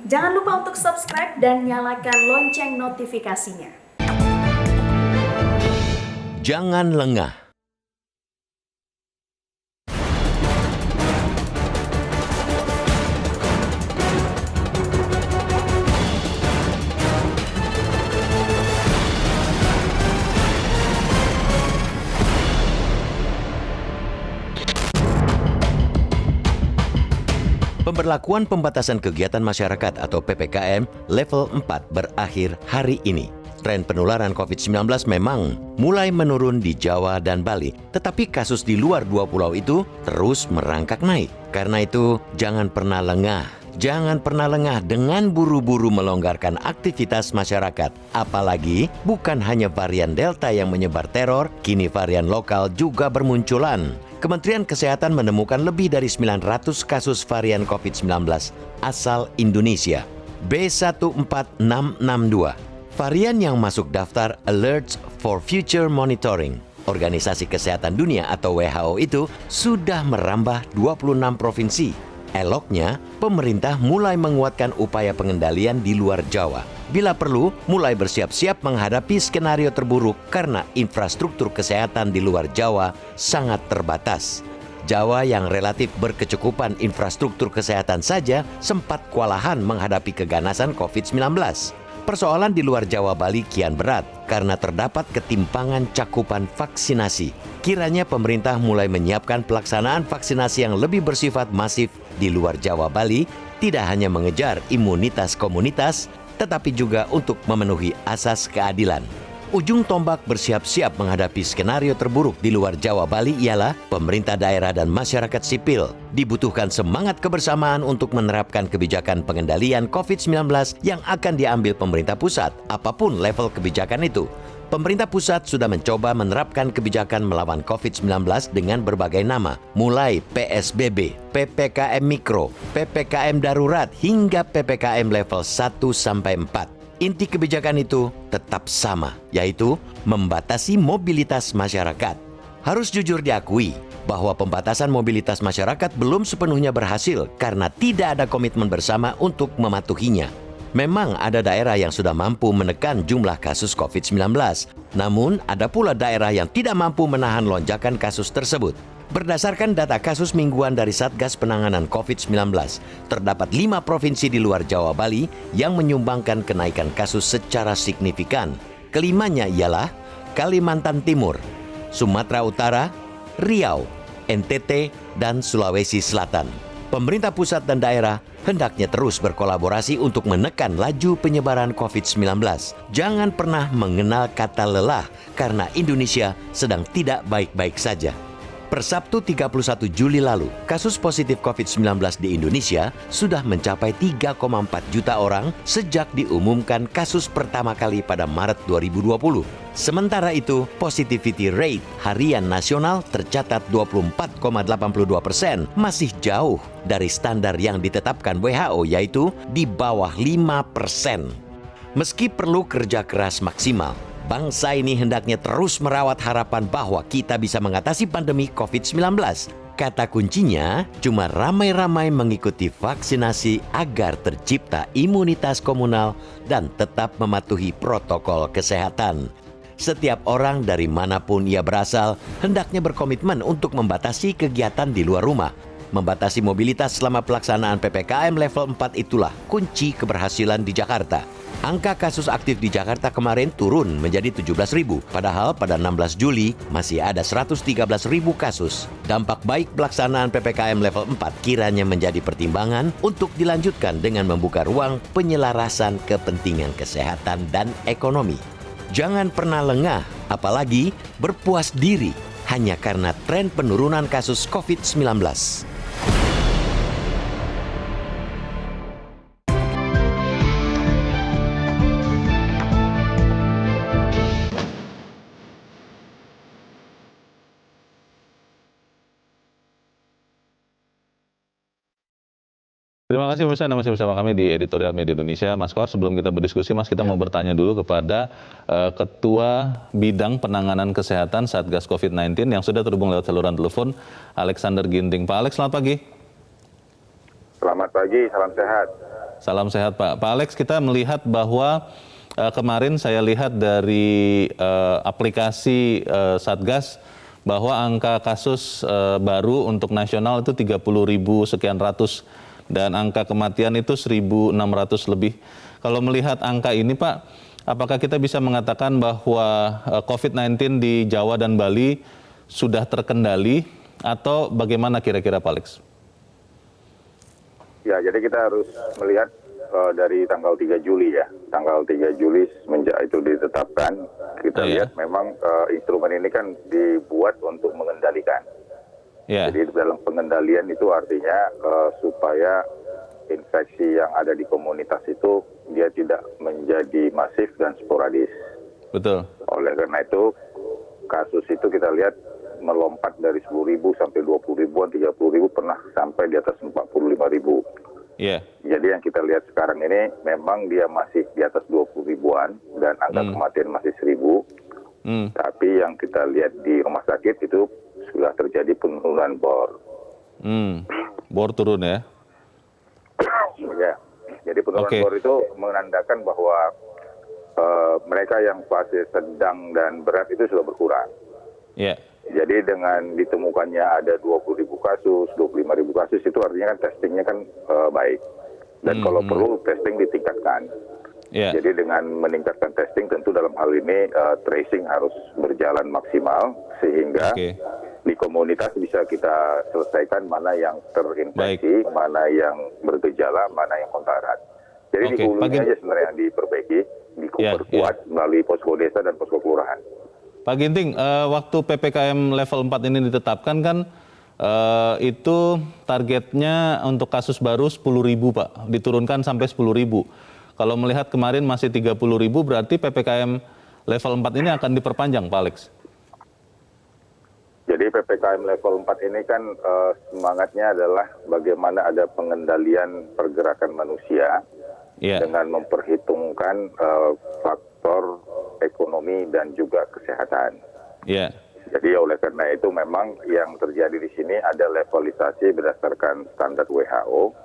Jangan lupa untuk subscribe dan nyalakan lonceng notifikasinya. Jangan lengah. Pemberlakuan pembatasan kegiatan masyarakat atau PPKM level 4 berakhir hari ini. Tren penularan COVID-19 memang mulai menurun di Jawa dan Bali, tetapi kasus di luar dua pulau itu terus merangkak naik. Karena itu, jangan pernah lengah. Jangan pernah lengah dengan buru-buru melonggarkan aktivitas masyarakat. Apalagi bukan hanya varian Delta yang menyebar teror, kini varian lokal juga bermunculan. Kementerian Kesehatan menemukan lebih dari 900 kasus varian COVID-19 asal Indonesia. B14662, varian yang masuk daftar Alerts for Future Monitoring. Organisasi Kesehatan Dunia atau WHO itu sudah merambah 26 provinsi. Eloknya, pemerintah mulai menguatkan upaya pengendalian di luar Jawa. Bila perlu, mulai bersiap-siap menghadapi skenario terburuk karena infrastruktur kesehatan di luar Jawa sangat terbatas. Jawa yang relatif berkecukupan infrastruktur kesehatan saja sempat kewalahan menghadapi keganasan COVID-19. Persoalan di luar Jawa Bali kian berat karena terdapat ketimpangan cakupan vaksinasi. Kiranya pemerintah mulai menyiapkan pelaksanaan vaksinasi yang lebih bersifat masif di luar Jawa Bali, tidak hanya mengejar imunitas komunitas, tetapi juga untuk memenuhi asas keadilan. Ujung tombak bersiap-siap menghadapi skenario terburuk di luar Jawa Bali ialah pemerintah daerah dan masyarakat sipil. Dibutuhkan semangat kebersamaan untuk menerapkan kebijakan pengendalian COVID-19 yang akan diambil pemerintah pusat, apapun level kebijakan itu. Pemerintah pusat sudah mencoba menerapkan kebijakan melawan COVID-19 dengan berbagai nama, mulai PSBB, PPKM Mikro, PPKM Darurat, hingga PPKM level 1-4. Inti kebijakan itu tetap sama, yaitu membatasi mobilitas masyarakat. Harus jujur diakui bahwa pembatasan mobilitas masyarakat belum sepenuhnya berhasil karena tidak ada komitmen bersama untuk mematuhinya. Memang ada daerah yang sudah mampu menekan jumlah kasus COVID-19, namun ada pula daerah yang tidak mampu menahan lonjakan kasus tersebut. Berdasarkan data kasus mingguan dari Satgas Penanganan COVID-19, terdapat 5 provinsi di luar Jawa Bali yang menyumbangkan kenaikan kasus secara signifikan. Kelimanya ialah Kalimantan Timur, Sumatera Utara, Riau, NTT, dan Sulawesi Selatan. Pemerintah pusat dan daerah hendaknya terus berkolaborasi untuk menekan laju penyebaran COVID-19. Jangan pernah mengenal kata lelah karena Indonesia sedang tidak baik-baik saja. Per Sabtu 31 Juli lalu, kasus positif COVID-19 di Indonesia sudah mencapai 3,4 juta orang sejak diumumkan kasus pertama kali pada Maret 2020. Sementara itu, positivity rate harian nasional tercatat 24,82%, masih jauh dari standar yang ditetapkan WHO, yaitu di bawah 5%. Meski perlu kerja keras maksimal, bangsa ini hendaknya terus merawat harapan bahwa kita bisa mengatasi pandemi COVID-19. Kata kuncinya cuma ramai-ramai mengikuti vaksinasi agar tercipta imunitas komunal dan tetap mematuhi protokol kesehatan. Setiap orang dari manapun ia berasal hendaknya berkomitmen untuk membatasi kegiatan di luar rumah. Membatasi mobilitas selama pelaksanaan PPKM level 4 itulah kunci keberhasilan di Jakarta. Angka kasus aktif di Jakarta kemarin turun menjadi 17.000, padahal pada 16 Juli masih ada 113.000 kasus. Dampak baik pelaksanaan PPKM level 4 kiranya menjadi pertimbangan untuk dilanjutkan dengan membuka ruang penyelarasan kepentingan kesehatan dan ekonomi. Jangan pernah lengah, apalagi berpuas diri hanya karena tren penurunan kasus COVID-19. Terima kasih pemirsa, masih bersama kami di Editorial Media Indonesia. Mas Kohar, sebelum kita berdiskusi, Mas, kita mau bertanya dulu kepada Ketua Bidang Penanganan Kesehatan Satgas COVID-19 yang sudah terhubung lewat saluran telepon, Alexander Ginting. Pak Alex, selamat pagi. Selamat pagi, salam sehat. Salam sehat Pak. Pak Alex, kita melihat bahwa kemarin saya lihat dari aplikasi Satgas bahwa angka kasus baru untuk nasional itu 30.000 sekian ratus dan angka kematian itu 1.600 lebih. Kalau melihat angka ini Pak, apakah kita bisa mengatakan bahwa COVID-19 di Jawa dan Bali sudah terkendali atau bagaimana kira-kira Pak Alex? Ya, jadi kita harus melihat dari tanggal 3 Juli ya. Tanggal 3 Juli semenjak itu ditetapkan, kita lihat memang instrumen ini kan dibuat untuk mengendalikan. Jadi dalam pengendalian itu artinya supaya infeksi yang ada di komunitas itu dia tidak menjadi masif dan sporadis. Betul. Oleh karena itu kasus itu kita lihat melompat dari 10.000 sampai 20.000-an, 30.000 pernah sampai di atas 45.000. Jadi yang kita lihat sekarang ini memang dia masih di atas 20.000-an dan angka kematian masih 1.000. Tapi yang kita lihat di rumah sakit itu sudah terjadi penurunan bor. Bor turun ya? Ya, jadi penurunan bor itu menandakan bahwa mereka yang fase sedang dan berat itu sudah berkurang. Jadi dengan ditemukannya ada 20.000 kasus, 25.000 kasus itu artinya kan testingnya kan baik. Dan kalau perlu testing ditingkatkan. Jadi dengan meningkatkan testing tentu dalam hal ini tracing harus berjalan maksimal sehingga di komunitas bisa kita selesaikan mana yang terinfeksi, mana yang bergejala, mana yang kontak erat. Jadi di hulunya aja sebenarnya yang diperbaiki, diperkuat melalui posko desa dan posko kelurahan. Pak Ginting, waktu PPKM level 4 ini ditetapkan kan itu targetnya untuk kasus baru 10.000 Pak, diturunkan sampai 10.000. Kalau melihat kemarin masih 30.000 berarti PPKM level 4 ini akan diperpanjang Pak Alex? Jadi PPKM level 4 ini kan semangatnya adalah bagaimana ada pengendalian pergerakan manusia dengan memperhitungkan faktor ekonomi dan juga kesehatan. Jadi oleh karena itu memang yang terjadi di sini ada levelisasi berdasarkan standar WHO,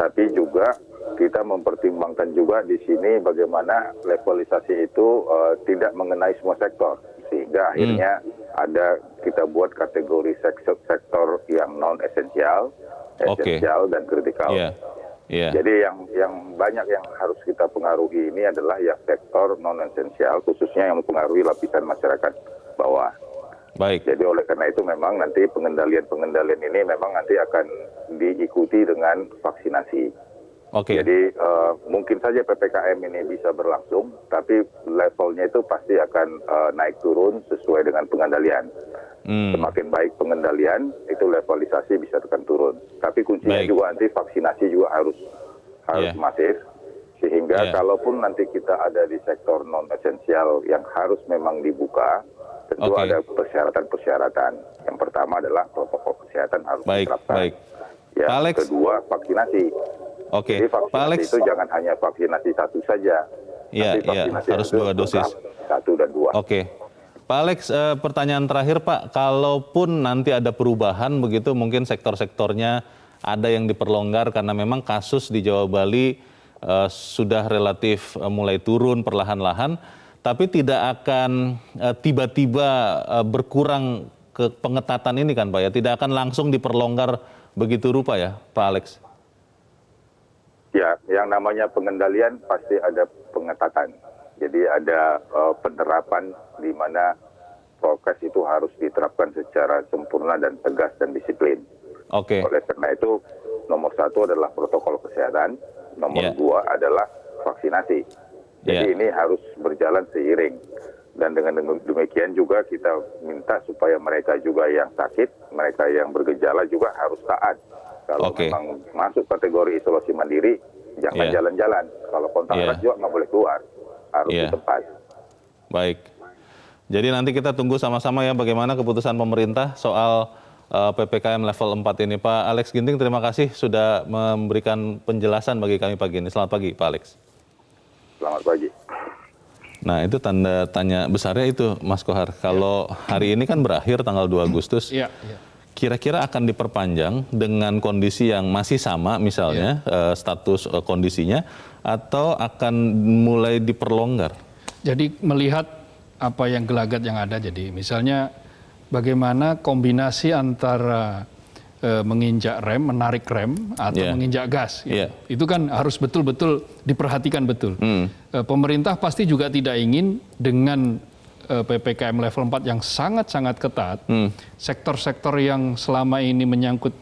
tapi juga kita mempertimbangkan juga di sini bagaimana levelisasi itu tidak mengenai semua sektor, sehingga akhirnya ada kita buat kategori sektor yang non esensial, esensial dan kritikal. Jadi yang banyak yang harus kita pengaruhi ini adalah yang sektor non esensial, khususnya yang mempengaruhi lapisan masyarakat bawah. Jadi oleh karena itu memang nanti pengendalian ini memang nanti akan diikuti dengan vaksinasi. Jadi mungkin saja PPKM ini bisa berlangsung, tapi levelnya itu pasti akan naik turun sesuai dengan pengendalian. Semakin baik pengendalian, itu levelisasi bisa tekan turun. Tapi kuncinya juga nanti vaksinasi juga harus masif, sehingga kalaupun nanti kita ada di sektor non esensial yang harus memang dibuka, tentu ada persyaratan-persyaratan. Yang pertama adalah protokol kesehatan harus diterapkan. Yang kedua vaksinasi. Jadi vaksinasi itu jangan hanya vaksinasi satu saja, tapi vaksinasi harus 2 dosis. 1 dan 2. Pak Alex, pertanyaan terakhir Pak, kalaupun nanti ada perubahan begitu, mungkin sektor-sektornya ada yang diperlonggar karena memang kasus di Jawa Bali sudah relatif mulai turun perlahan-lahan, tapi tidak akan tiba-tiba berkurang ke pengetatan ini kan Pak ya, tidak akan langsung diperlonggar begitu rupa ya Pak Alex? Ya, yang namanya pengendalian pasti ada pengetatan. Jadi ada penerapan di mana prokes itu harus diterapkan secara sempurna dan tegas dan disiplin. Oleh karena itu nomor 1 adalah protokol kesehatan, nomor 2 adalah vaksinasi. Jadi ini harus berjalan seiring. Dan dengan demikian juga kita minta supaya mereka juga yang sakit, mereka yang bergejala juga harus taat. Kalau memang masuk kategori isolasi mandiri, jangan jalan-jalan. Kalau kontak erat juga nggak boleh keluar, harus di tempat. Baik. Jadi nanti kita tunggu sama-sama ya bagaimana keputusan pemerintah soal PPKM level 4 ini. Pak Alex Ginting, terima kasih sudah memberikan penjelasan bagi kami pagi ini. Selamat pagi Pak Alex. Selamat pagi. Nah itu tanda tanya besarnya itu Mas Kohar. Kalau hari ini kan berakhir tanggal 2 Agustus. kira-kira akan diperpanjang dengan kondisi yang masih sama misalnya status kondisinya, atau akan mulai diperlonggar? Jadi melihat apa yang gelagat yang ada, jadi misalnya bagaimana kombinasi antara menginjak rem, menarik rem, atau menginjak gas. Itu kan harus betul-betul diperhatikan betul. Pemerintah pasti juga tidak ingin dengan PPKM level 4 yang sangat-sangat ketat, sektor-sektor yang selama ini menyangkut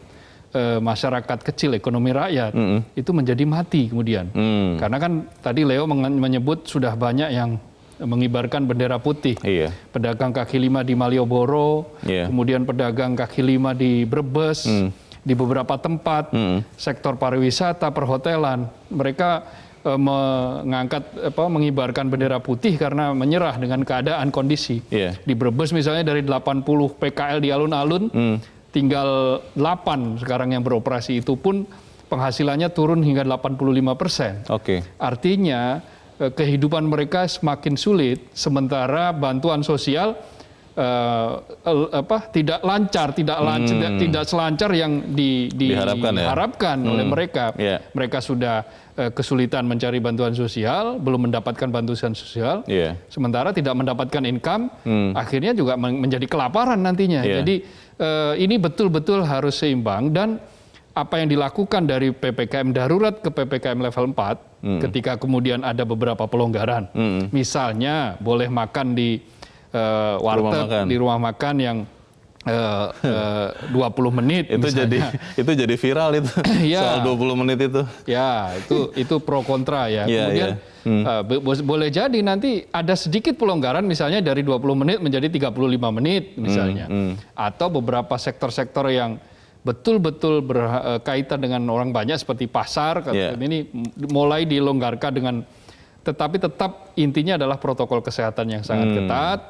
masyarakat kecil, ekonomi rakyat, itu menjadi mati kemudian. Karena kan tadi Leo menyebut sudah banyak yang mengibarkan bendera putih. Pedagang kaki lima di Malioboro, kemudian pedagang kaki lima di Brebes, di beberapa tempat, sektor pariwisata, perhotelan, mereka mengibarkan bendera putih karena menyerah dengan keadaan kondisi. Di Brebes misalnya dari 80 PKL di alun-alun, tinggal 8 sekarang yang beroperasi, itu pun penghasilannya turun hingga 85%. Artinya kehidupan mereka semakin sulit, sementara bantuan sosial tidak lancar, tidak selancar yang diharapkan oleh mereka. Mereka sudah kesulitan mencari bantuan sosial, belum mendapatkan bantuan sosial, sementara tidak mendapatkan income, akhirnya juga menjadi kelaparan nantinya. Jadi ini betul-betul harus seimbang, dan apa yang dilakukan dari PPKM darurat ke PPKM level 4, ketika kemudian ada beberapa pelonggaran, misalnya boleh makan di warteg, di rumah makan yang 20 menit itu jadi viral itu. Soal 20 menit itu. Itu pro kontra ya. Kemudian boleh jadi nanti ada sedikit pelonggaran, misalnya dari 20 menit menjadi 35 menit misalnya. Atau beberapa sektor-sektor yang betul-betul berkaitan dengan orang banyak seperti pasar, ini mulai dilonggarkan dengan, tetapi tetap intinya adalah protokol kesehatan yang sangat ketat.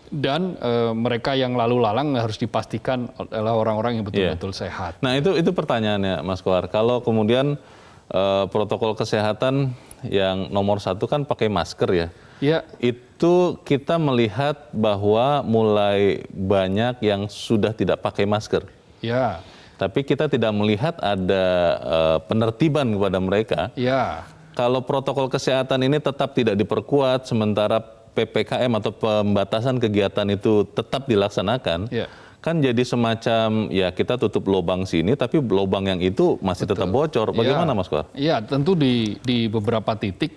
Dan mereka yang lalu lalang harus dipastikan adalah orang-orang yang betul-betul sehat. Nah itu pertanyaannya Mas Kohar. Kalau kemudian protokol kesehatan yang nomor 1 kan pakai masker ya. Itu kita melihat bahwa mulai banyak yang sudah tidak pakai masker. Tapi kita tidak melihat ada penertiban kepada mereka. Kalau protokol kesehatan ini tetap tidak diperkuat, sementara PPKM atau pembatasan kegiatan itu tetap dilaksanakan, kan jadi semacam kita tutup lubang sini, tapi lubang yang itu masih tetap bocor. Bagaimana Mas Kohar? Tentu di beberapa titik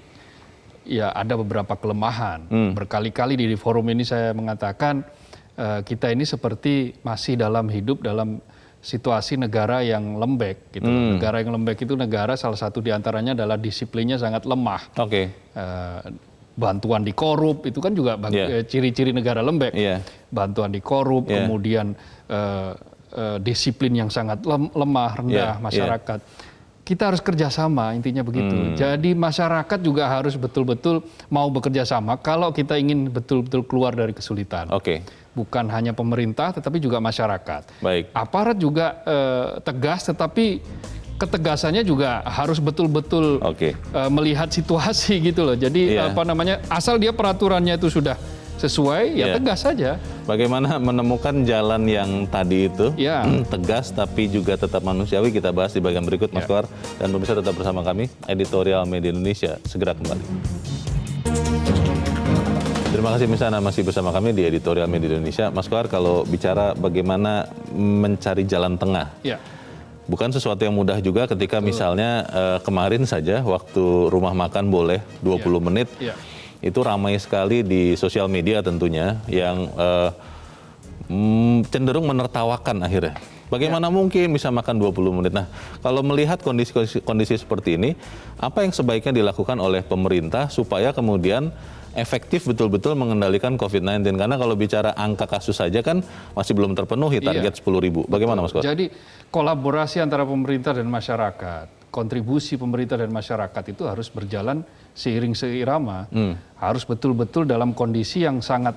ada beberapa kelemahan. Berkali-kali di forum ini saya mengatakan kita ini seperti masih hidup dalam situasi negara yang lembek gitu. Negara yang lembek itu negara salah satu diantaranya adalah disiplinnya sangat lemah. Bantuan dikorup itu kan juga ciri-ciri negara lembek. Bantuan dikorup, kemudian disiplin yang sangat lemah, rendah masyarakat. Kita harus kerjasama, intinya begitu. Jadi masyarakat juga harus betul-betul mau bekerja sama kalau kita ingin betul-betul keluar dari kesulitan. Bukan hanya pemerintah, tetapi juga masyarakat. Aparat juga tegas, tetapi ketegasannya juga harus betul-betul melihat situasi gitu loh. Jadi asal dia peraturannya itu sudah sesuai, tegas saja. Bagaimana menemukan jalan yang tadi itu tegas tapi juga tetap manusiawi, kita bahas di bagian berikut Mas Kohar. Dan pemirsa tetap bersama kami, Editorial Media Indonesia segera kembali. Terima kasih misalnya masih bersama kami di Editorial Media Indonesia. Mas Kohar, kalau bicara bagaimana mencari jalan tengah, bukan sesuatu yang mudah juga ketika misalnya kemarin saja waktu rumah makan boleh 20 menit, itu ramai sekali di sosial media tentunya yang cenderung menertawakan akhirnya. Bagaimana mungkin bisa makan 20 menit? Nah, kalau melihat kondisi seperti ini, apa yang sebaiknya dilakukan oleh pemerintah supaya kemudian efektif betul-betul mengendalikan COVID-19? Karena kalau bicara angka kasus saja kan masih belum terpenuhi target 10.000. Bagaimana Mas Kohar? Jadi kolaborasi antara pemerintah dan masyarakat, kontribusi pemerintah dan masyarakat itu harus berjalan seiring seirama. Harus betul-betul dalam kondisi yang sangat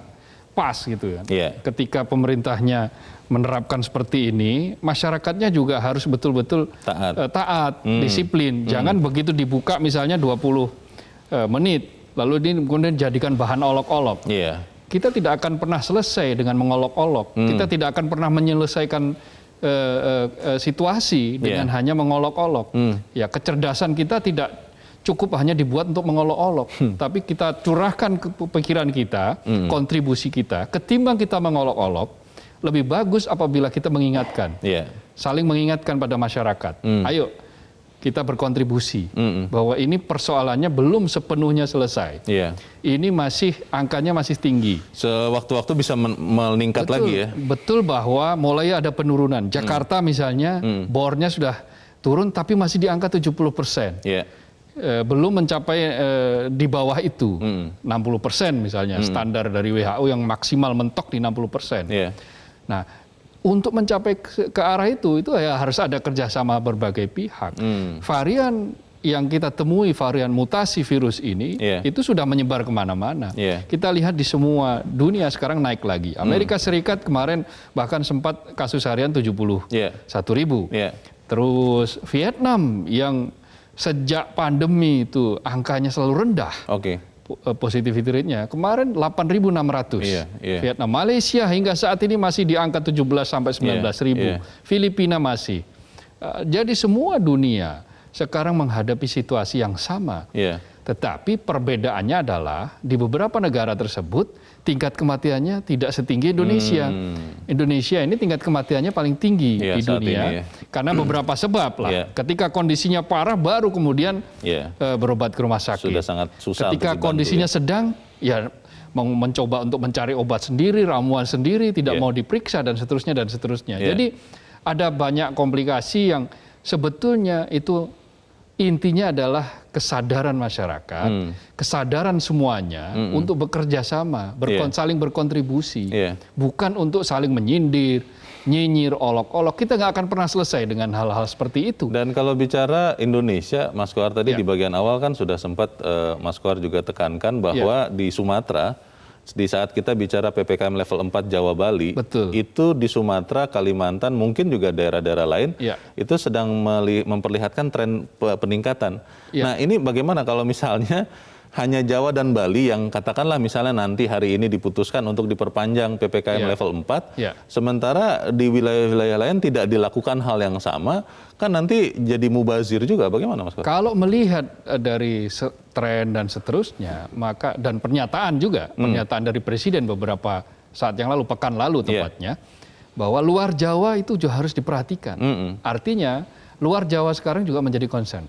pas gitu kan. Ketika pemerintahnya menerapkan seperti ini, masyarakatnya juga harus betul-betul taat, disiplin. Jangan begitu dibuka misalnya 20 menit. Lalu ini kemudian jadikan bahan olok-olok. kita tidak akan pernah selesai dengan mengolok-olok. Kita tidak akan pernah menyelesaikan situasi dengan hanya mengolok-olok. Ya, kecerdasan kita tidak cukup hanya dibuat untuk mengolok-olok, tapi kita curahkan ke pikiran kita, kontribusi kita, ketimbang kita mengolok-olok, lebih bagus apabila kita mengingatkan, saling mengingatkan pada masyarakat. Ayo, kita berkontribusi bahwa ini persoalannya belum sepenuhnya selesai. Ini masih angkanya masih tinggi. Sewaktu-waktu bisa meningkat lagi ya. Betul bahwa mulai ada penurunan. Jakarta misalnya bornya sudah turun tapi masih di angka 70%. Belum mencapai di bawah itu 60% misalnya standar dari WHO yang maksimal mentok di 60%. Nah, untuk mencapai ke arah itu ya harus ada kerjasama berbagai pihak. Varian yang kita temui, varian mutasi virus ini, itu sudah menyebar kemana-mana. Kita lihat di semua dunia sekarang naik lagi. Amerika Serikat kemarin bahkan sempat kasus harian 71.000. Terus Vietnam yang sejak pandemi itu angkanya selalu rendah. Positivity rate-nya kemarin 8.600. Vietnam, Malaysia hingga saat ini masih di angka 17 sampai 19.000. Filipina masih. Jadi semua dunia sekarang menghadapi situasi yang sama. Tetapi perbedaannya adalah di beberapa negara tersebut tingkat kematiannya tidak setinggi Indonesia. Indonesia ini tingkat kematiannya paling tinggi di dunia karena beberapa sebab lah. Ketika kondisinya parah baru kemudian berobat ke rumah sakit. Sudah sangat susah. Ketika kondisinya sedang ya mencoba untuk mencari obat sendiri, ramuan sendiri, tidak mau diperiksa dan seterusnya dan seterusnya. Jadi ada banyak komplikasi yang sebetulnya itu intinya adalah kesadaran masyarakat, kesadaran semuanya untuk bekerja sama, saling berkontribusi, bukan untuk saling menyindir, nyinyir, olok-olok. Kita nggak akan pernah selesai dengan hal-hal seperti itu. Dan kalau bicara Indonesia, Mas Kohar tadi di bagian awal kan sudah sempat Mas Kohar juga tekankan bahwa di Sumatera, di saat kita bicara PPKM level 4 Jawa Bali, itu di Sumatera, Kalimantan, mungkin juga daerah-daerah lain, itu sedang memperlihatkan tren peningkatan. Nah ini bagaimana kalau misalnya hanya Jawa dan Bali yang katakanlah misalnya nanti hari ini diputuskan untuk diperpanjang PPKM level 4, sementara di wilayah-wilayah lain tidak dilakukan hal yang sama, kan nanti jadi mubazir juga. Bagaimana Mas? Kalau melihat dari tren dan seterusnya, maka dan pernyataan juga, pernyataan dari Presiden beberapa saat yang lalu, pekan lalu tepatnya, bahwa luar Jawa itu juga harus diperhatikan. Artinya luar Jawa sekarang juga menjadi concern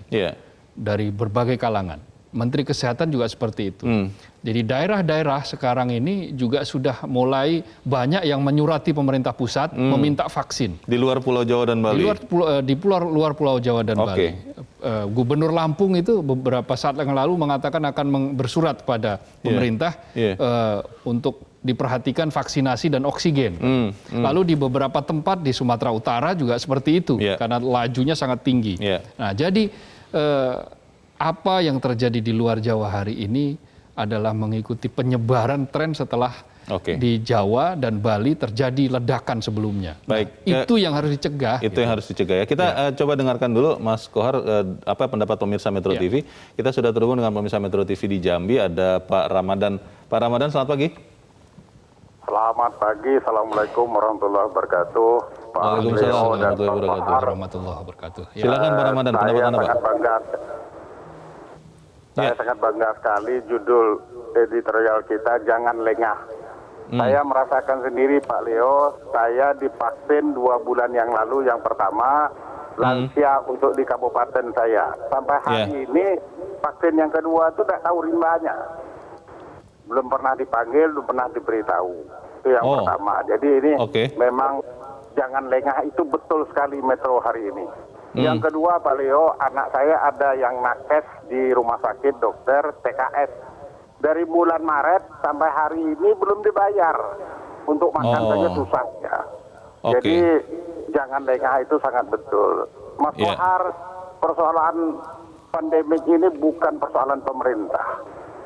dari berbagai kalangan. Menteri Kesehatan juga seperti itu. Jadi daerah-daerah sekarang ini juga sudah mulai banyak yang menyurati pemerintah pusat meminta vaksin. Di luar Pulau Jawa dan Bali? Di luar Pulau Jawa dan Bali. Gubernur Lampung itu beberapa saat yang lalu mengatakan akan bersurat pada pemerintah untuk diperhatikan vaksinasi dan oksigen. Lalu di beberapa tempat di Sumatera Utara juga seperti itu, karena lajunya sangat tinggi. Nah, jadi apa yang terjadi di luar Jawa hari ini adalah mengikuti penyebaran tren setelah di Jawa dan Bali terjadi ledakan sebelumnya. Baik, itu yang harus dicegah. Itu yang harus dicegah ya. Kita coba dengarkan dulu Mas Kohar apa pendapat pemirsa Metro TV. Kita sudah terhubung dengan pemirsa Metro TV di Jambi, ada Pak Ramadan. Pak Ramadan, selamat pagi. Selamat pagi, Assalamualaikum warahmatullahi wabarakatuh. Waalaikumsalam warahmatullahi wabarakatuh. Silakan Pak Ramadan, pendapat Anda Pak. Saya sangat bangga sekali judul editorial kita, Jangan Lengah. Saya merasakan sendiri Pak Leo, saya divaksin 2 bulan yang lalu yang pertama, lansia untuk di kabupaten saya. Sampai hari ini vaksin yang kedua itu tidak tahu rimbanya. Belum pernah dipanggil, belum pernah diberitahu. Itu yang pertama. Jadi ini memang jangan lengah, itu betul sekali Metro hari ini. Yang kedua Pak Leo, anak saya ada yang nakes di rumah sakit dokter TKS. Dari bulan Maret sampai hari ini belum dibayar. Untuk makan saja susah ya. Jadi jangan lengah itu sangat betul. Mas Kohar, persoalan pandemik ini bukan persoalan pemerintah.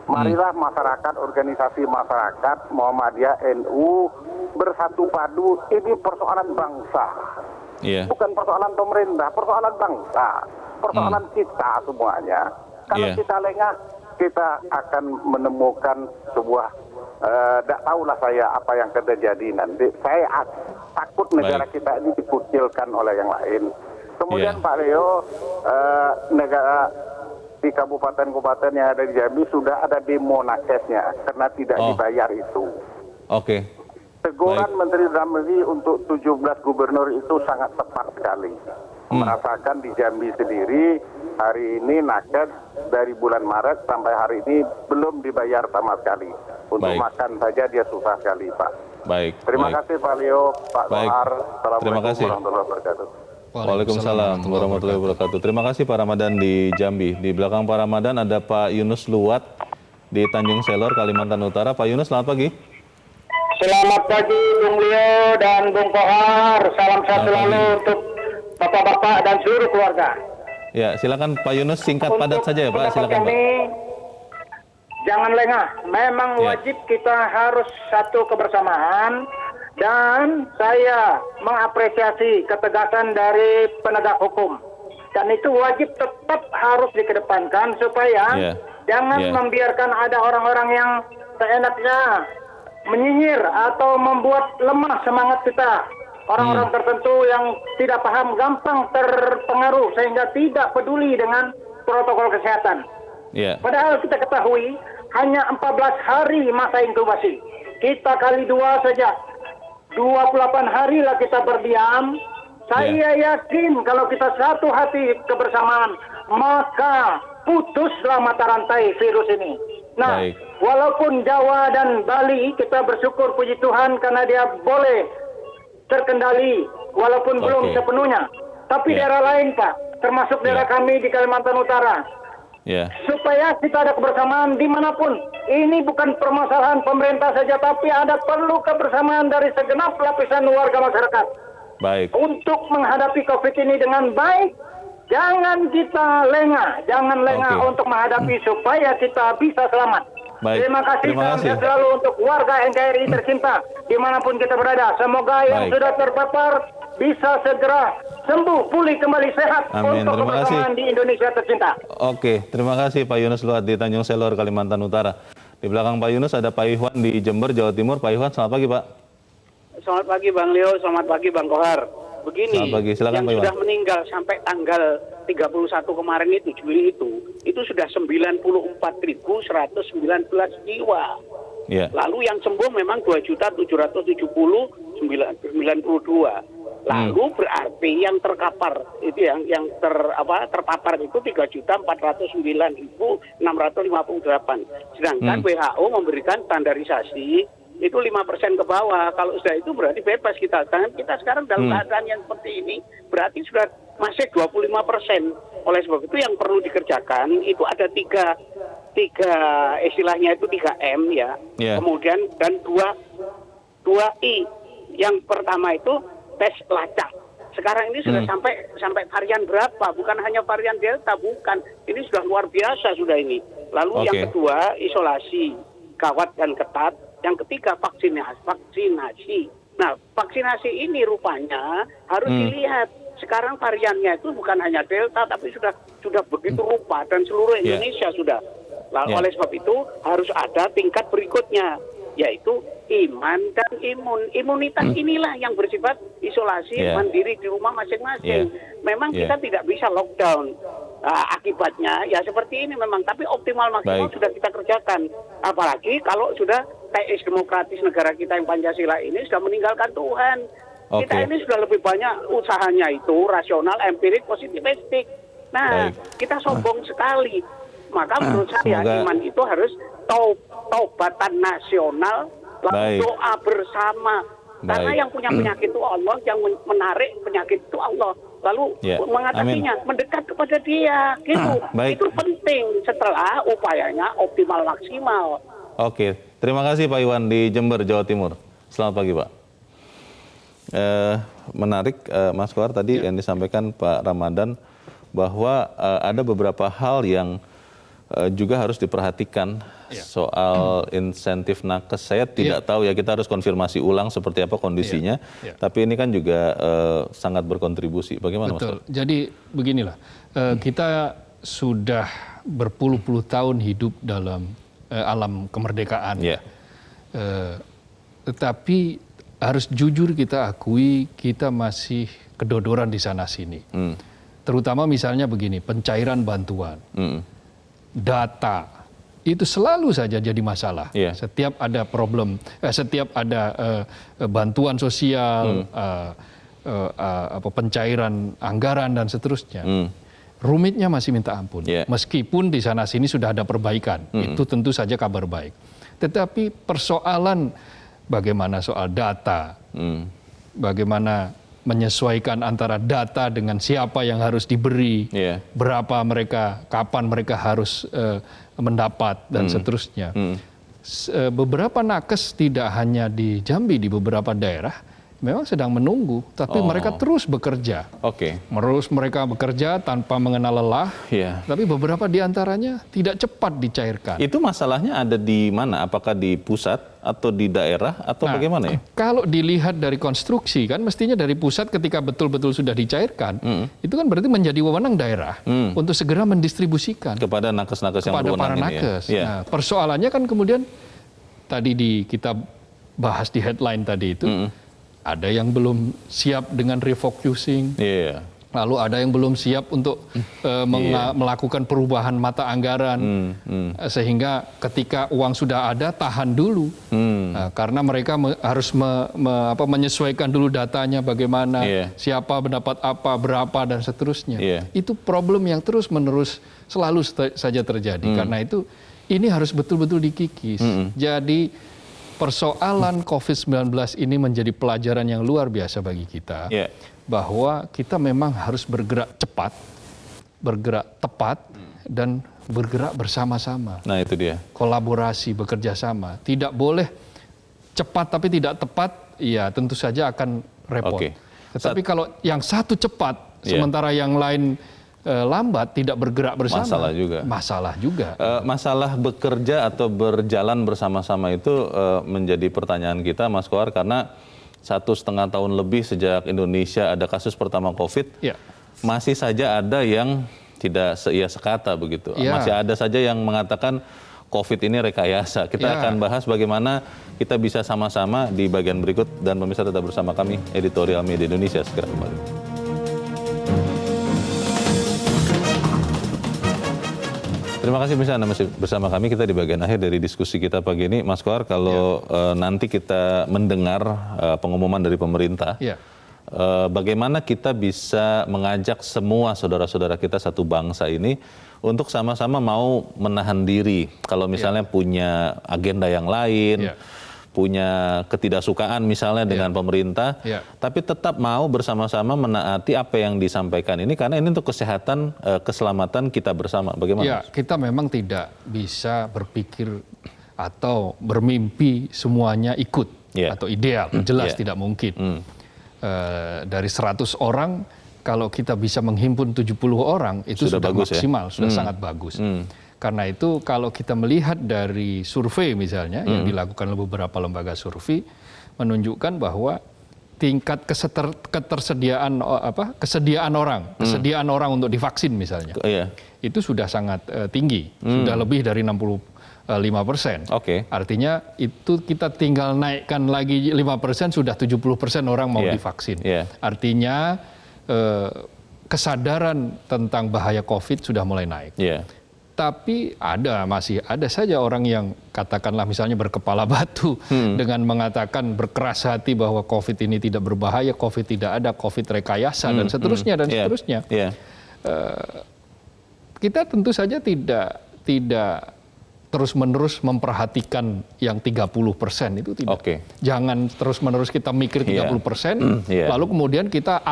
Marilah masyarakat, organisasi masyarakat, Muhammadiyah, NU, bersatu padu, ini persoalan bangsa. Bukan persoalan pemerintah, persoalan bangsa, persoalan kita semuanya. Kalau kita lengah, kita akan menemukan sebuah Tidak tahulah saya apa yang akan terjadi nanti. Saya takut negara kita ini dikucilkan oleh yang lain. Kemudian Pak Leo, negara di kabupaten-kabupaten yang ada di Jambi sudah ada demo nakesnya karena tidak dibayar itu. Oke. Teguran Menteri Dalam Negeri untuk 17 gubernur itu sangat tepat sekali. Merasakan di Jambi sendiri hari ini nakes dari bulan Maret sampai hari ini belum dibayar sama sekali. Untuk makan saja dia susah sekali, Pak. Baik. Terima kasih Pak Leo, Pak Tohar. Terima kasih. Warahmatullahi wabarakatuh. Waalaikumsalam warahmatullahi wabarakatuh. Terima kasih Pak Ramadan di Jambi. Di belakang Pak Ramadan ada Pak Yunus Luwat di Tanjung Selor, Kalimantan Utara. Pak Yunus, selamat pagi. Selamat pagi Bung Leo dan Bung Kohar. Salam sehat selalu untuk bapak-bapak dan seluruh keluarga. Ya, silakan Pak Yunus, singkat padat saja ya Pak. Silakan Pak. Jangan lengah. Memang wajib kita harus satu kebersamaan. Dan saya mengapresiasi ketegasan dari penegak hukum. Dan itu wajib tetap harus dikedepankan supaya jangan membiarkan ada orang-orang yang seenaknya menyinyir atau membuat lemah semangat kita. Orang-orang tertentu yang tidak paham gampang terpengaruh sehingga tidak peduli dengan protokol kesehatan. Padahal kita ketahui hanya 14 hari masa inkubasi. Kita kali 2 saja. 28 hari lah kita berdiam. Saya yakin kalau kita satu hati kebersamaan, maka putuslah mata rantai virus ini. Nah, walaupun Jawa dan Bali kita bersyukur puji Tuhan karena dia boleh terkendali, walaupun belum sepenuhnya. Tapi daerah lain Pak, termasuk daerah kami di Kalimantan Utara, supaya kita ada kebersamaan dimanapun. Ini bukan permasalahan pemerintah saja, tapi ada perlu kebersamaan dari segenap lapisan warga masyarakat. Untuk menghadapi COVID ini dengan baik, jangan kita lengah, untuk menghadapi supaya kita bisa selamat. Terima kasih, salam sehat selalu untuk warga NKRI tercinta dimanapun kita berada. Semoga yang sudah terpapar bisa segera sembuh, pulih kembali sehat. Amin. Untuk kebersamaan di Indonesia tercinta. Oke, terima kasih Pak Yunus Luat di Tanjung Selor, Kalimantan Utara. Di belakang Pak Yunus ada Pak Iwan di Jember, Jawa Timur. Pak Iwan, selamat pagi Pak. Selamat pagi Bang Leo, selamat pagi Bang Kohar. Begini, pagi. Silakan, yang Pak sudah Iwan. meninggal sampai tanggal 31 kemarin itu, Juli itu sudah 94.119 jiwa. Lalu yang sembuh memang 2.770.092. Lalu berarti yang terkapar itu terpapar itu 3.409.658. Sedangkan WHO memberikan standarisasi itu 5% ke bawah. Kalau sudah itu berarti bebas kita. Dan kita sekarang dalam keadaan yang seperti ini berarti sudah masih 25%. Oleh sebab itu yang perlu dikerjakan itu ada tiga istilahnya itu 3M ya. Kemudian dan 2I. Yang pertama itu tes lacak. Sekarang ini sudah sampai varian berapa? Bukan hanya varian Delta, bukan. Ini sudah luar biasa sudah ini. Lalu yang kedua isolasi gawat dan ketat. Yang ketiga vaksinasi. Nah, vaksinasi ini rupanya harus dilihat. Sekarang variannya itu bukan hanya Delta, tapi sudah begitu rupa dan seluruh Indonesia sudah. Lalu oleh sebab itu harus ada tingkat berikutnya, yaitu iman dan imun. Imunitas inilah yang bersifat isolasi mandiri di rumah masing-masing. Memang kita tidak bisa lockdown. Akibatnya ya seperti ini memang, tapi optimal maksimal sudah kita kerjakan. Apalagi kalau sudah TS demokratis negara kita yang Pancasila ini sudah meninggalkan Tuhan. Kita ini sudah lebih banyak usahanya itu rasional, empirik, positivistik. Nah, kita sombong sekali. Maka menurut saya iman itu harus taubatan nasional, lalu doa bersama. Karena yang punya penyakit itu Allah, yang menarik penyakit itu Allah. Lalu mengatasinya, mendekat kepada Dia, gitu. Itu penting setelah upayanya optimal maksimal. Oke, terima kasih Pak Iwan di Jember, Jawa Timur. Selamat pagi Pak. Menarik Mas Kohar tadi yang disampaikan Pak Ramadan bahwa ada beberapa hal yang juga harus diperhatikan soal insentif nakes. Saya tidak tahu ya, kita harus konfirmasi ulang seperti apa kondisinya. Tapi ini kan juga sangat berkontribusi. Bagaimana Mas Kohar? Jadi beginilah, kita sudah berpuluh-puluh tahun hidup dalam alam kemerdekaan. Tetapi harus jujur kita akui kita masih kedodoran di sana sini. Terutama misalnya begini, pencairan bantuan, data itu selalu saja jadi masalah. Setiap ada problem, setiap ada bantuan sosial, pencairan anggaran dan seterusnya. Rumitnya masih minta ampun. Meskipun di sana sini sudah ada perbaikan, itu tentu saja kabar baik. Tetapi persoalan bagaimana soal data, bagaimana menyesuaikan antara data dengan siapa yang harus diberi, berapa mereka, kapan mereka harus mendapat dan seterusnya. Beberapa nakes tidak hanya di Jambi, di beberapa daerah memang sedang menunggu, tapi mereka terus bekerja. Terus mereka bekerja tanpa mengenal lelah, tapi beberapa di antaranya tidak cepat dicairkan. Itu masalahnya ada di mana? Apakah di pusat atau di daerah atau bagaimana ya? Kalau dilihat dari konstruksi kan mestinya dari pusat ketika betul-betul sudah dicairkan, itu kan berarti menjadi wewenang daerah untuk segera mendistribusikan kepada nakes-nakes yang berwenang para nakes. Nah, persoalannya kan kemudian tadi kita bahas di headline tadi itu, ada yang belum siap dengan refocusing, lalu ada yang belum siap untuk melakukan perubahan mata anggaran, sehingga ketika uang sudah ada tahan dulu, karena mereka harus menyesuaikan dulu datanya bagaimana, siapa mendapat apa, berapa dan seterusnya. Itu problem yang terus-menerus selalu saja terjadi. Karena itu ini harus betul-betul dikikis. Jadi persoalan COVID-19 ini menjadi pelajaran yang luar biasa bagi kita, bahwa kita memang harus bergerak cepat, bergerak tepat, dan bergerak bersama-sama. Nah itu dia. Kolaborasi, bekerja sama. Tidak boleh cepat tapi tidak tepat, ya tentu saja akan repot. Tetapi kalau yang satu cepat, sementara yang lain lambat, tidak bergerak bersama, masalah juga. Masalah bekerja atau berjalan bersama-sama itu menjadi pertanyaan kita, Mas Kohar, karena 1,5 tahun lebih sejak Indonesia ada kasus pertama COVID, masih saja ada yang tidak seia sekata begitu. Masih ada saja yang mengatakan COVID ini rekayasa. Kita akan bahas bagaimana kita bisa sama-sama di bagian berikut, dan pemirsa tetap bersama kami, Editorial Media Indonesia segera kembali. Terima kasih bisa Anda masih bersama kami. Kita di bagian akhir dari diskusi kita pagi ini. Mas Kohar, kalau nanti kita mendengar pengumuman dari pemerintah, bagaimana kita bisa mengajak semua saudara-saudara kita satu bangsa ini untuk sama-sama mau menahan diri. Kalau misalnya punya agenda yang lain, punya ketidaksukaan misalnya dengan pemerintah, tapi tetap mau bersama-sama menaati apa yang disampaikan ini, karena ini untuk kesehatan, keselamatan kita bersama. Bagaimana? Ya, kita memang tidak bisa berpikir atau bermimpi semuanya ikut atau ideal, jelas tidak mungkin. Dari 100 orang, kalau kita bisa menghimpun 70 orang, itu sudah bagus, maksimal, sudah sangat bagus. Karena itu kalau kita melihat dari survei misalnya yang dilakukan oleh beberapa lembaga survei menunjukkan bahwa tingkat kesediaan orang untuk divaksin misalnya itu sudah sangat tinggi, sudah lebih dari 65%. Artinya itu kita tinggal naikkan lagi 5%, sudah 70% orang mau divaksin. Artinya kesadaran tentang bahaya COVID sudah mulai naik. Tapi masih ada saja orang yang katakanlah misalnya berkepala batu dengan mengatakan berkeras hati bahwa COVID ini tidak berbahaya, COVID tidak ada, COVID rekayasa dan seterusnya dan seterusnya. Kita tentu saja tidak terus-menerus memperhatikan yang 30% itu tidak. Jangan terus-menerus kita mikir 30%, lalu kemudian kita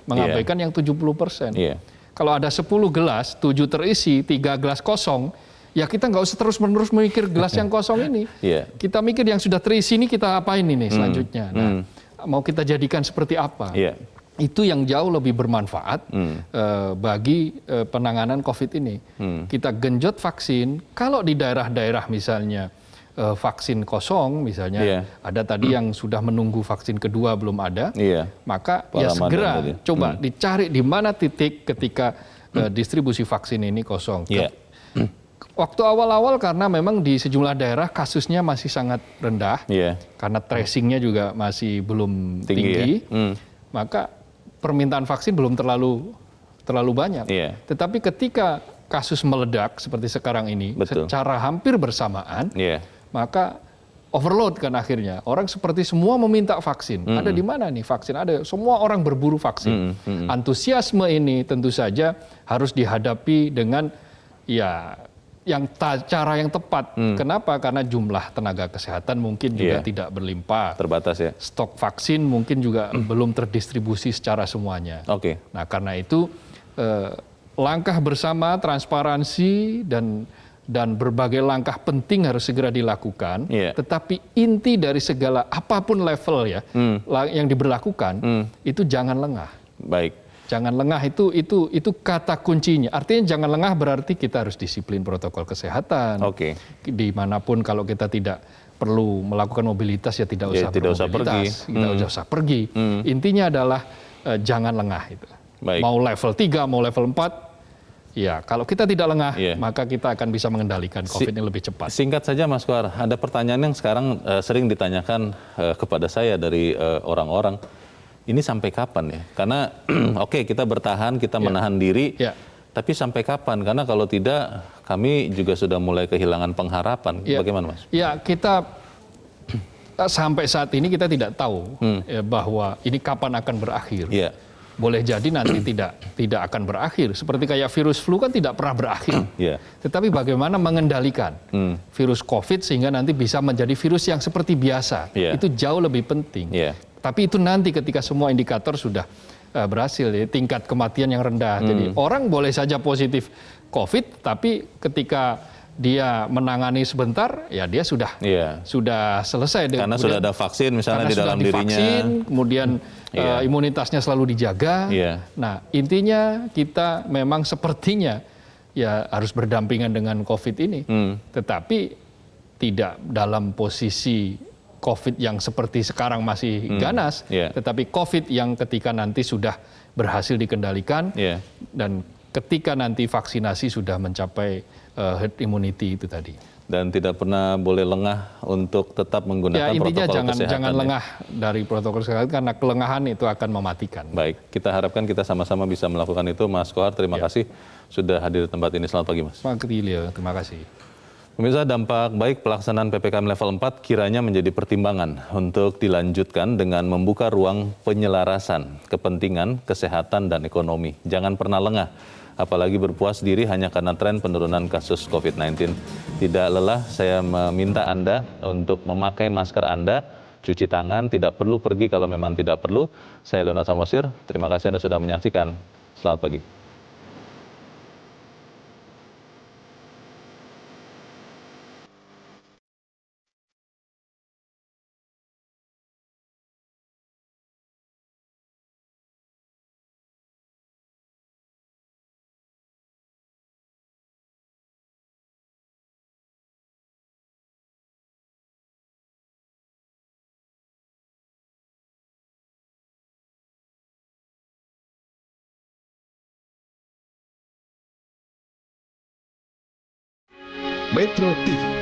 mengabaikan yang 70%. Kalau ada 10 gelas, 7 terisi, 3 gelas kosong, ya kita nggak usah terus-menerus memikir gelas yang kosong ini. Kita mikir yang sudah terisi ini kita apain ini selanjutnya. Nah, mau kita jadikan seperti apa? Itu yang jauh lebih bermanfaat bagi penanganan COVID ini. Kita genjot vaksin, kalau di daerah-daerah misalnya vaksin kosong misalnya, ada tadi yang sudah menunggu vaksin kedua belum ada, maka ya segera coba dicari di mana titik ketika distribusi vaksin ini kosong. Waktu awal-awal karena memang di sejumlah daerah kasusnya masih sangat rendah, karena tracingnya juga masih belum tinggi, maka permintaan vaksin belum terlalu banyak. Tetapi ketika kasus meledak seperti sekarang ini, secara hampir bersamaan, maka overload kan akhirnya. Orang seperti semua meminta vaksin. Ada di mana nih vaksin? Ada. Semua orang berburu vaksin. Antusiasme ini tentu saja harus dihadapi dengan cara yang tepat. Kenapa? Karena jumlah tenaga kesehatan mungkin juga tidak berlimpah. Terbatas ya. Stok vaksin mungkin juga belum terdistribusi secara semuanya. Nah, karena itu langkah bersama, transparansi dan berbagai langkah penting harus segera dilakukan. Tetapi inti dari segala apapun level yang diberlakukan itu jangan lengah. Baik. Jangan lengah itu kata kuncinya. Artinya jangan lengah berarti kita harus disiplin protokol kesehatan. Dimanapun kalau kita tidak perlu melakukan mobilitas ya tidak usah bermobilitas, tidak usah pergi. Intinya adalah jangan lengah itu. Mau level 3, mau level 4, ya kalau kita tidak lengah maka kita akan bisa mengendalikan COVID yang lebih cepat. Singkat saja Mas Kohar, ada pertanyaan yang sekarang sering ditanyakan kepada saya dari orang-orang. Ini sampai kapan ya? Karena kita bertahan, kita menahan diri, tapi sampai kapan? Karena kalau tidak, kami juga sudah mulai kehilangan pengharapan. Bagaimana Mas? Ya, kita sampai saat ini kita tidak tahu bahwa ini kapan akan berakhir. Boleh jadi nanti tidak akan berakhir. Seperti kayak virus flu kan tidak pernah berakhir. Tetapi bagaimana mengendalikan virus COVID sehingga nanti bisa menjadi virus yang seperti biasa. Itu jauh lebih penting. Tapi itu nanti ketika semua indikator sudah berhasil, tingkat kematian yang rendah. Jadi orang boleh saja positif COVID, tapi ketika dia menangani sebentar, ya dia sudah selesai. Karena sudah ada vaksin misalnya di dalam dirinya. Kemudian imunitasnya selalu dijaga. Nah, intinya kita memang sepertinya ya harus berdampingan dengan COVID ini. Tetapi tidak dalam posisi COVID yang seperti sekarang masih ganas, tetapi COVID yang ketika nanti sudah berhasil dikendalikan dan ketika nanti vaksinasi sudah mencapai herd immunity itu tadi. Dan tidak pernah boleh lengah untuk tetap menggunakan protokol kesehatan. Jangan lengah dari protokol kesehatan karena kelengahan itu akan mematikan. Baik, kita harapkan kita sama-sama bisa melakukan itu. Mas Kohar, terima kasih sudah hadir di tempat ini. Selamat pagi Mas. Selamat pagi Leo, terima kasih. Pemirsa, dampak baik pelaksanaan PPKM level 4 kiranya menjadi pertimbangan untuk dilanjutkan dengan membuka ruang penyelarasan kepentingan, kesehatan, dan ekonomi. Jangan pernah lengah, apalagi berpuas diri hanya karena tren penurunan kasus COVID-19. Tidak lelah, saya meminta Anda untuk memakai masker Anda, cuci tangan, tidak perlu pergi kalau memang tidak perlu. Saya Leonard Samosir, terima kasih Anda sudah menyaksikan. Selamat pagi. Metro TV